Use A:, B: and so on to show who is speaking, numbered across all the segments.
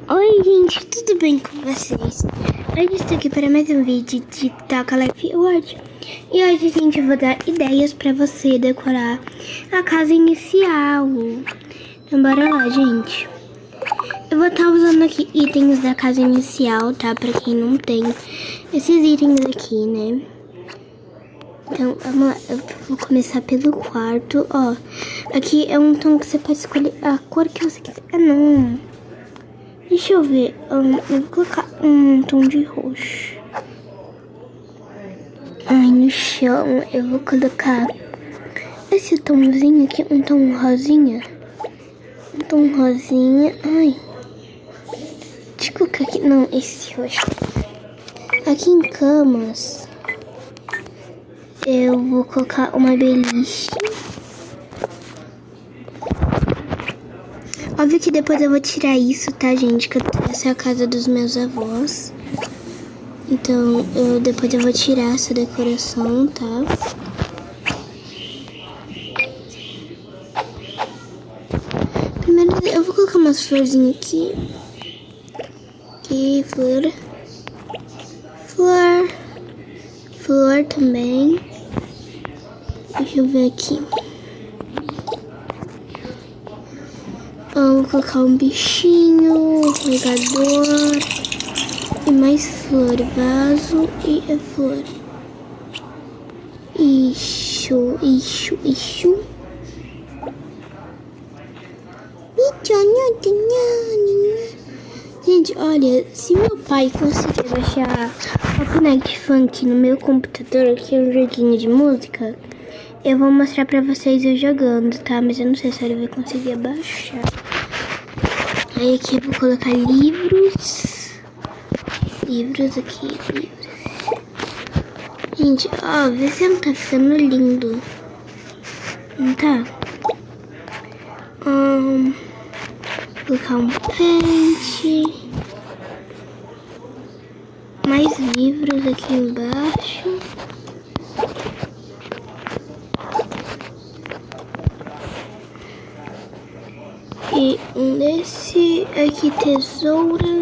A: Oi gente, tudo bem com vocês? Hoje estou aqui para mais um vídeo de Toca Life Word. E hoje, gente, eu vou dar ideias para você decorar a casa inicial. Então bora lá, gente. Eu vou estar usando aqui itens da casa inicial, tá? Para quem não tem esses itens aqui, né? Então, vamos lá. Eu vou começar pelo quarto, ó. Aqui é um tom que você pode escolher a cor que você quiser. Ah, não. Deixa eu ver. Eu vou colocar um tom de roxo. Ai, no chão eu vou colocar esse tomzinho aqui, um tom rosinha. Um tom rosinha. Ai. Deixa eu colocar aqui. Não, esse roxo. Aqui em camas eu vou colocar uma beliche. Óbvio que depois eu vou tirar isso, tá, gente? Que essa é a casa dos meus avós. Então, depois eu vou tirar essa decoração, tá? Primeiro eu vou colocar umas florzinhas aqui. Aqui, flor. Flor também. Deixa eu ver aqui. Vou colocar um bichinho, um regador e mais flor, vaso e a flor. Isso. Gente, olha, se meu pai conseguir baixar Fortnite Funk no meu computador, que é um joguinho de música, eu vou mostrar pra vocês eu jogando, tá? Mas eu não sei se ele vai conseguir baixar. Aí aqui eu vou colocar livros. Livros aqui, livros. Gente, ó, vê se não tá ficando lindo. Não tá? Vou colocar um pente. Mais livros aqui embaixo. E um desse aqui, tesoura.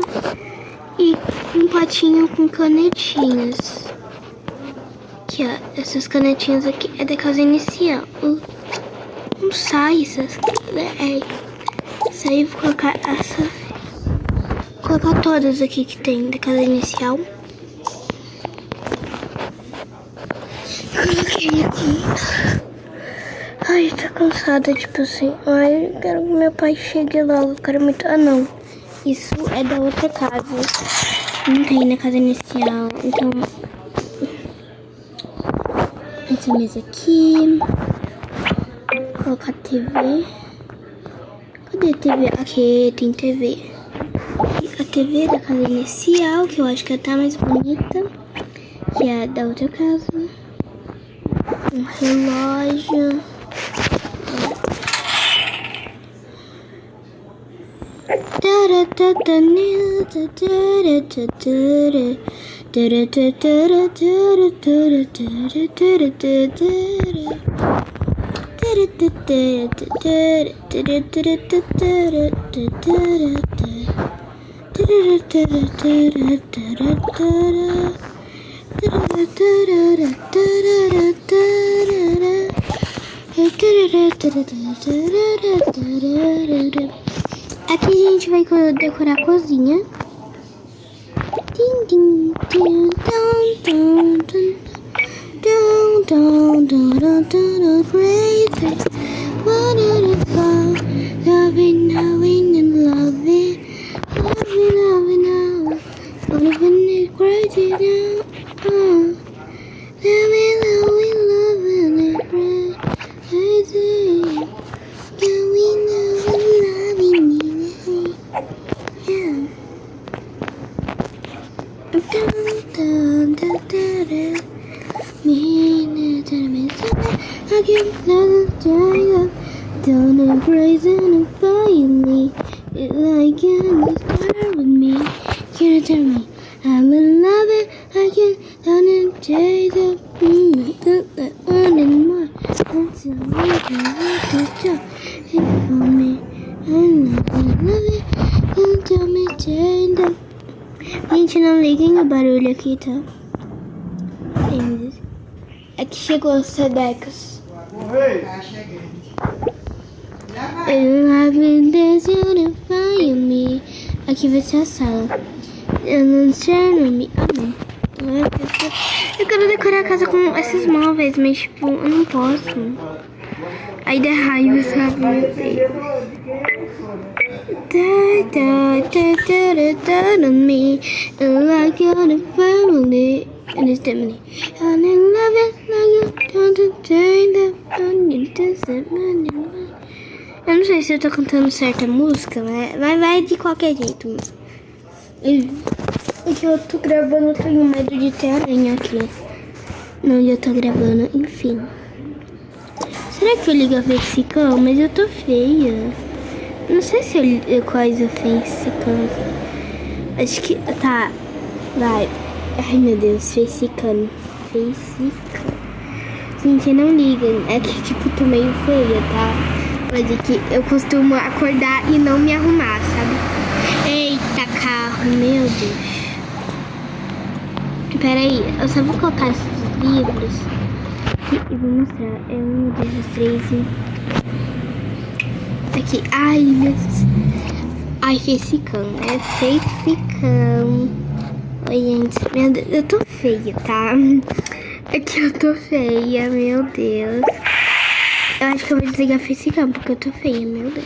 A: E um potinho com canetinhas. Aqui, ó. Essas canetinhas aqui é da casa inicial. Não sai essas. Isso aí eu vou colocar essa. Vou colocar todas aqui que tem da casa inicial. Coloquei aqui. Ai, tô cansada, tipo assim. Ai, eu quero que meu pai chegue logo. Eu quero muito. Ah, não. Isso é da outra casa. Não tem na casa inicial. Então, essa mesa aqui. Vou colocar TV. Cadê a TV? Aqui tem TV. E a TV da casa inicial, que eu acho que tá mais bonita. Que é da outra casa. Um relógio. Aqui a gente vai decorar a cozinha. Don't crazy and finally it's like you start with me. Can you tell me I'm in love it? I can't down and chase it. On and more. That's a little for me. I love it. You tell me Gente, não liguem o barulho aqui, tá? É que chegou os Sedecas.
B: Tá chegando.
A: Aqui vai ser a sala. Eu não sei me. Eu quero decorar a casa com esses móveis, mas tipo, eu não posso. Aí dá raiva, sabe? Meu Deus. Eu não sei se eu tô cantando certa música, mas vai de qualquer jeito. É que eu tô gravando, eu tenho medo de ter aranha aqui. Onde eu tô gravando, enfim. Será que eu ligo a facecam? Mas eu tô feia. Não sei se eu coisa facecam. Acho que tá. Vai. Ai meu Deus, facecam. Gente, não liguem. É que tipo, tô meio feia, tá? Mas é que eu costumo acordar e não me arrumar, sabe? Eita, carro, meu Deus. Pera aí, eu só vou colocar esses livros e vou mostrar. É 1, 2, 3 aqui. Ai, meu Deus. Ai, facecam. É facecam. Oi, gente. Meu Deus, eu tô feia, tá? Aqui eu tô feia, meu Deus. Eu acho que eu vou desligar a facecam porque eu tô feia, meu Deus.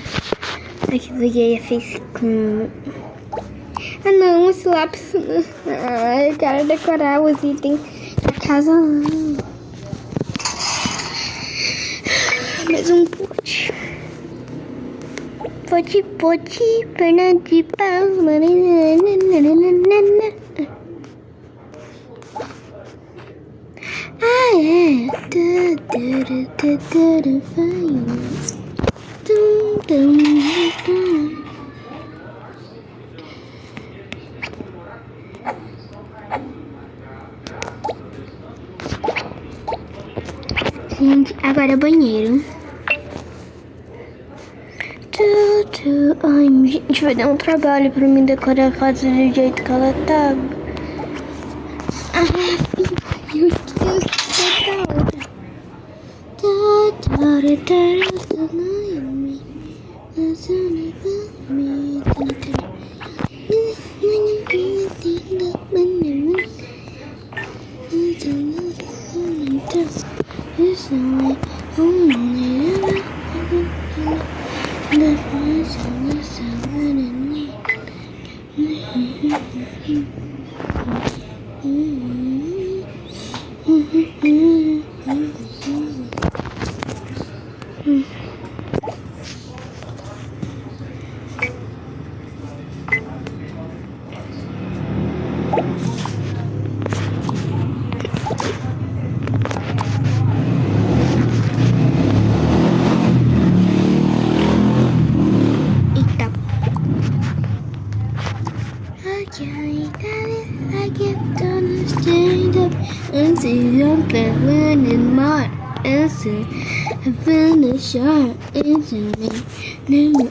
A: Aqui desliguei a facecam. Ah não, esse lápis. Ah, eu quero decorar os itens da casa. Mais um pote. Pote, perna de pau. Ah, é. Gente, agora é banheiro. Ai, gente, vai dar um trabalho pra mim decorar a casa do jeito que ela tá. Ai, meu Deus, que legal.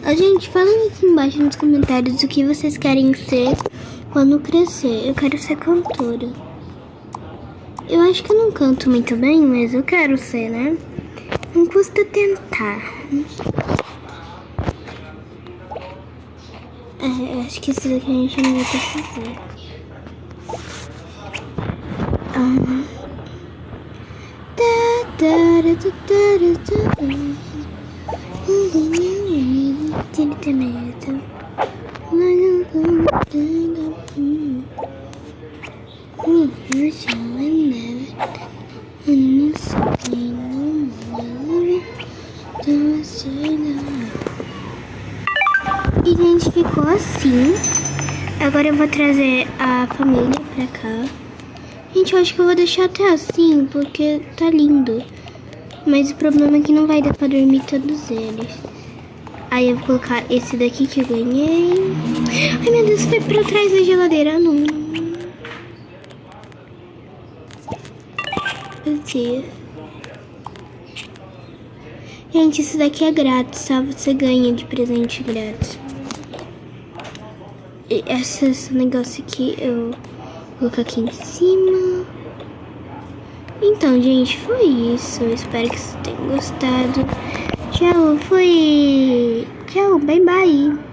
A: A gente, falem aqui embaixo nos comentários o que vocês querem ser quando crescer. Eu quero ser cantora. Eu acho que eu não canto muito bem, mas eu quero ser, né? Não custa tentar. Acho que isso daqui a gente não vai precisar. Ele tem medo. E a gente ficou assim. Agora eu vou trazer a família pra cá. Gente, eu acho que eu vou deixar até assim, porque tá lindo. Mas o problema é que não vai dar pra dormir todos eles. Aí eu vou colocar esse daqui que eu ganhei. Ai, meu Deus, foi pra trás da geladeira. Não. Aqui. Gente, isso daqui é grátis, tá? Você ganha de presente grátis. esse negócio aqui eu vou colocar aqui em cima. Então, gente, foi isso. Eu espero que vocês tenham gostado. Tchau, fui. Tchau, bye bye.